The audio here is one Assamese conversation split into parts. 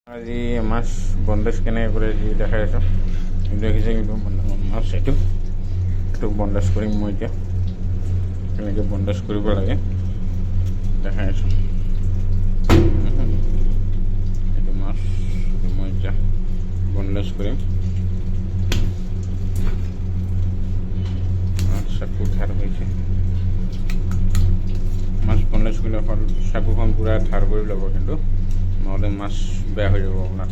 আজি মাছ বন্দেজ কেনেকৈ কৰে যি দেখাই আছোঁ দেখিছে কিন্তু মাছ এইটো বন্দেজ কৰিম মই এতিয়া কেনেকৈ বন্দেজ কৰিব লাগে দেখাই আছোঁ এইটো মাছ মই এতিয়া বন্দেজ কৰিম চাকু ধাৰ হৈছে মাছ বন্দেজ কৰিলে অকল চাকুখন পূৰা ধাৰ কৰি ল'ব কিন্তু নহ'লে মাছ বেয়া হৈ যাব আপোনাৰ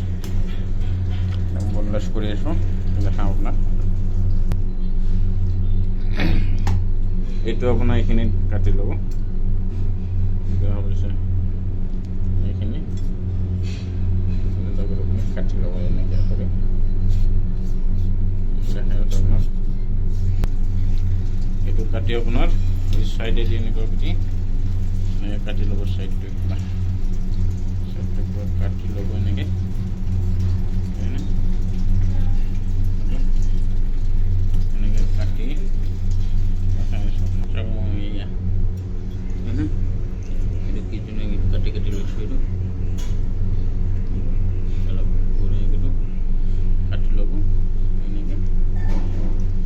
বন্দেজ কৰি আছোঁ দেখাওঁ আপোনাক এইটো আপোনাৰ এইখিনি কাটি ল'ব হৈছে এইখিনি কাটি ল'ব এনেকৈ কৰি দেখাই আছোঁ আপোনাক এইটো কাটি আপোনাৰ এই চাইডেদি এনেকৈ পিটি এনেকৈ কাটি ল'ব চাইডটো আপোনাৰ কাটি ল'ব এনেকৈ এনেকৈ কাটি এইটো কি ধুনীয়াকৈ কাটি কাটি লৈছোঁ এইটো অলপ এইটো কাটি ল'ব এনেকৈ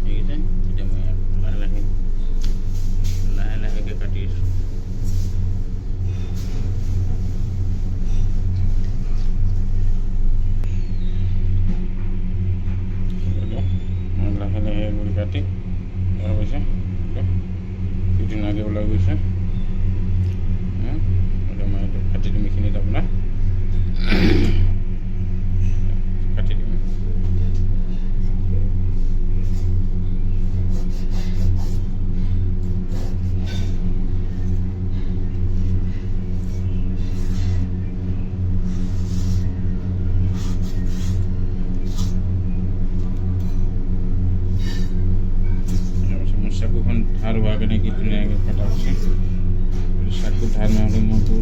এইকেইটা এতিয়া মই লাহে লাহেকৈ কাটি আছোঁ কাটি গৈছে কি ধুনীয়াকৈ ওলাই গৈছে মই এইটো কাটি দিম এইখিনিত আপোনাৰ কাটি দিম চাকুখন ধাৰ হোৱাৰ কাৰণে কি ধুনীয়াকৈ কটা হৈছে চাকু ধাৰ নহ'লে মোৰতো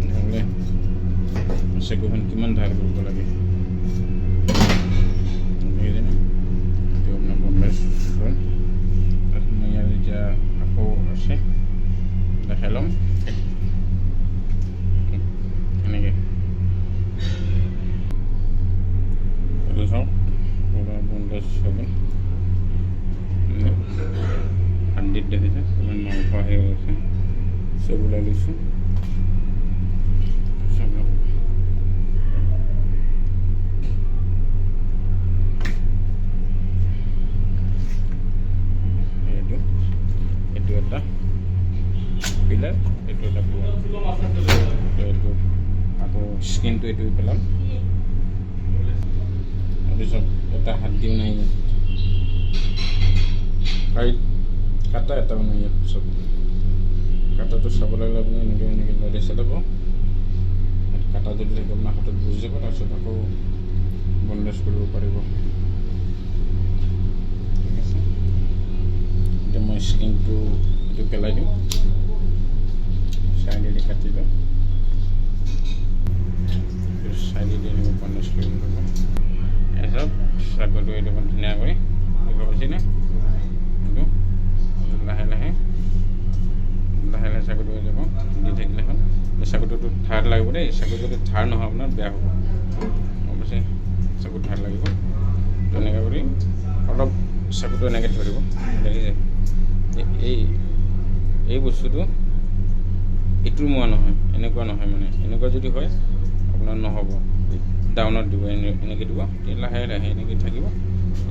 নহ'লে চাকুখন কিমান ধাৰ কৰিব লাগে এইটো আপোনাৰ বন্দেজ হ'ল তাৰপিছত মই ইয়াত এতিয়া আকৌ আছে দেখাই ল'ম এনেকৈ পুরা বন্দেজ হবে হান্ডিত দেখিছে কিমান মাংস হৈ গৈছে চব ওলাই লৈছোঁ এইটো এটা পিলাৰ এইটো এটা এইটো আকৌ স্কিনটো এইটো পেলাম তাৰপিছত এটা হাত দিও নাই ইয়াত কাটা এটাও নাই ইয়াত চব কাটাটো চাব লাগিলে আপুনি এনেকৈ এনেকৈ লৰাই চালাব কাটা যদি থাকে আপোনাৰ হাতত বুজি যাব তাৰপিছত আকৌ বন্দেজ কৰিব পাৰিব ঠিক আছে এতিয়া মই স্কিনটো এইটো পেলাই দিওঁ চাইডেদি কাটি লওঁ চাইডেদি এনেকৈ বন্দেজ কৰিব লাগিব এসব চাকুটো এইটো ধুনীয়া কৰি দিব পাইছেনে এইটো লাহে লাহে লাহে লাহে চাকুটো হৈ যাব দি থাকিলে হ'ল চাকুটোতো ধাৰ লাগিব দেই চাকু যদি ধাৰ নহয় আপোনাৰ বেয়া হ'ব অৱশ্যে চাকু ধাৰ লাগিব তেনেকৈ কৰি অলপ চাকুটো এনেকৈ ধৰিব দেখিছে এই বস্তুটো এইটো মোৱা নহয় এনেকুৱা নহয় মানে এনেকুৱা যদি হয় আপোনাৰ নহ'ব ডাউনত দিব এনেকৈ দিব লাহে লাহে এনেকৈ থাকিব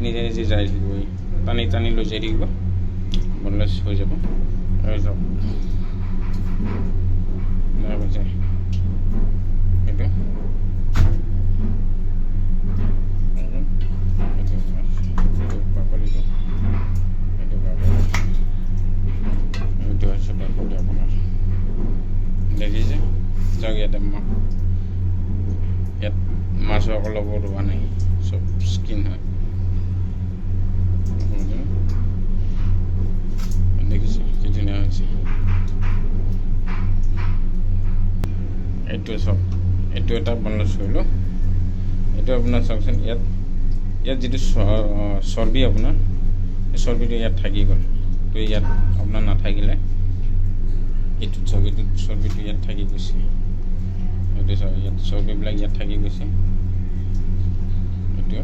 নিজে নিজে যাই থাকিব টানি টানি লৈ যাই থাকিব বন্দেজ হৈ যাব হৈ যাওক এইটো বাকলিটো এইটো হৈছে বাকলি আপোনাৰ দেখিছে যাওক ইয়াতে ইয়াত মাছৰ অলপো ৰোৱা নাই চব স্কিন হয় দেখিছে কি ধুনীয়া হৈছে এইটো চব এইটো এটা বন্দেজ কৰিলোঁ এইটো আপোনাৰ চাওকচোন ইয়াত যিটো চৰ্বি আপোনাৰ এই চৰ্বিটো ইয়াত থাকি গ'ল তো ইয়াত আপোনাৰ নাথাকিলে এইটোত চৰ্বিটো ইয়াত থাকি গৈছে, এইটো চাওক ইয়াত চৰ্বিবিলাক ইয়াত থাকি গৈছে, এইটো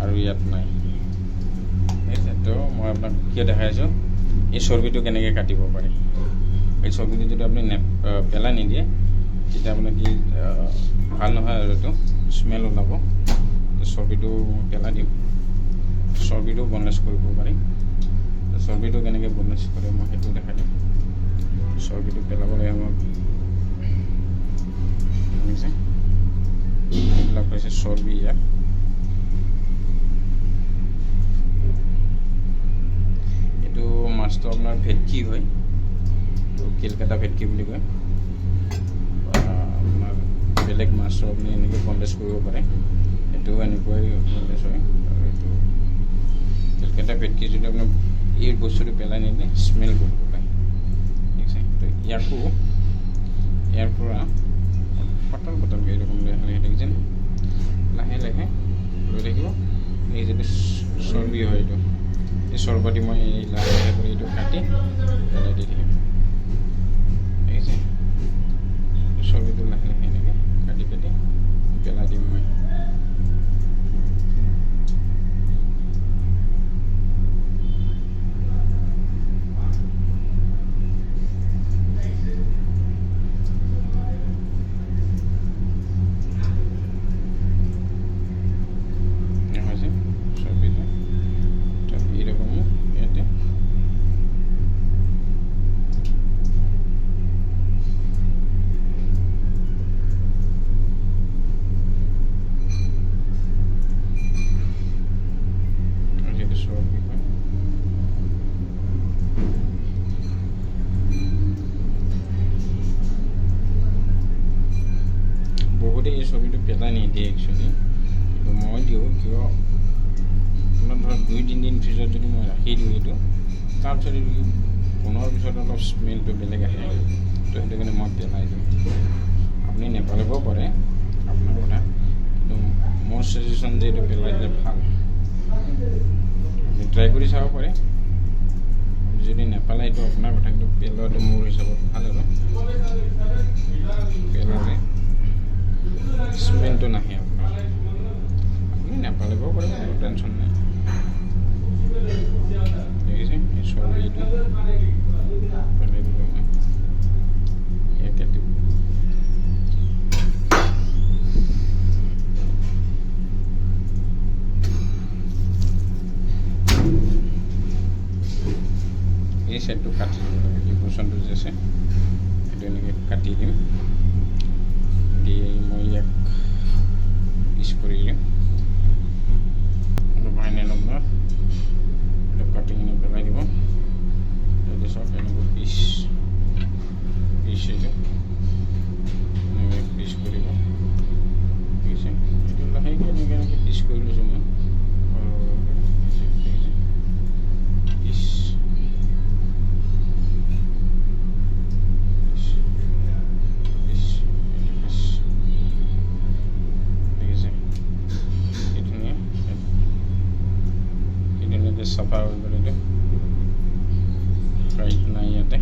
আৰু ইয়াত নাই। ঠিক আছে, তো মই আপোনাক কিয় দেখাইছোঁ এই চৰ্বিটো কেনেকৈ কাটিব পাৰি। এই চৰ্বিটো যদি আপুনি পেলাই নিদিয়ে তেতিয়া আপোনাৰ কি ভাল নহয় আৰু এইটো স্মেল ওলাব। চৰ্বিটো পেলাই দিম, চৰ্বিটো বনলেছ কৰিব পাৰি। চৰ্বিটো কেনেকৈ বনলেছ কৰে মই সেইটো দেখাই দিম। চৰ্বিটো পেলাবলৈ আমাক এইবিলাক হৈছে চৰ্বি। ইয়াত এইটো মাছটো আপোনাৰ ভেটকি হয়, কেলকাতা ভেটকি বুলি কয়। আপোনাৰ বেলেগ মাছো আপুনি এনেকৈ বনলেছ কৰিব পাৰে, এইটোও এনেকৈ বনলেছ হয়। আৰু এইটো কেলকাতা ভেটকি যদি আপোনাৰ এই বস্তুটো পেলাই নিদিয়ে স্মেল কৰিব পায়। ঠিক আছে, তো ইয়াৰ পৰা পাতলকৈ এৰকম লাহে দেখছেন, লাহে লাহে লৈ থাকিব। এই যিটো চৰ্বি হয় এইটো, এই চৰ্বটি মই এই লাহে লাহে কৰি এইটো কাটি পেলাই দি থাকিম। ঠিক আছে, চৰ্বিটো লাহে লাহে এনেকৈ কাটি কাটি পেলাই দিম মই। বহুতে এই ছবিটো পেলাই নিদিয়ে একচুৱেলি, কিন্তু মই দিওঁ কিয় আপোনাৰ ধৰক 2-3 দিন ফ্ৰিজত যদি মই ৰাখি দিওঁ এইটো, তাৰপিছত এইটো পুনৰ পিছত অলপ স্মেলটো বেলেগ আহে, তো সেইটো কাৰণে মই পেলাই দিওঁ। আপুনি নেপেলাবও পাৰে, আপোনাৰ কথা, কিন্তু মোৰ ছাজেশ্যন যে এইটো পেলাই দিলে ভাল। আপুনি ট্ৰাই কৰি চাব পাৰে, যদি নেপেলাই এইটো আপোনাৰ কথা, কিন্তু পেলোৱাটো মোৰ হিচাপত ভাল। আৰু পেলালে স্মেলটো নাহে আপোনাৰ, আপুনি নেপেলাবও পাৰে, কোনো টেনশ্যন নাই। দেখিছে এই চৰ্বিটো পেলাই দিলোঁ মই ইয়াতে দিব। এই চাইডটো কাটি দিব লাগে, এই পোৰ্চনটো যে আছে সেইটো এনেকৈ কাটি দিম, দি মই ইয়াক পিচ কৰি দিম। অলপ ফাইনেল আপোনাৰ এইটো কাটি কিনে পেলাই দিব। তাৰপিছত চাওক এনেকৈ পিচ এইটো এনেকৈ পিচ কৰিব। ঠিক আছে, এইটো লাহেকৈ এনেকৈ এনেকৈ পিচ কৰি লৈছোঁ মই। চাফা হৈ গ'ল, এইটো ফ্ৰাইটো নাই ইয়াতে।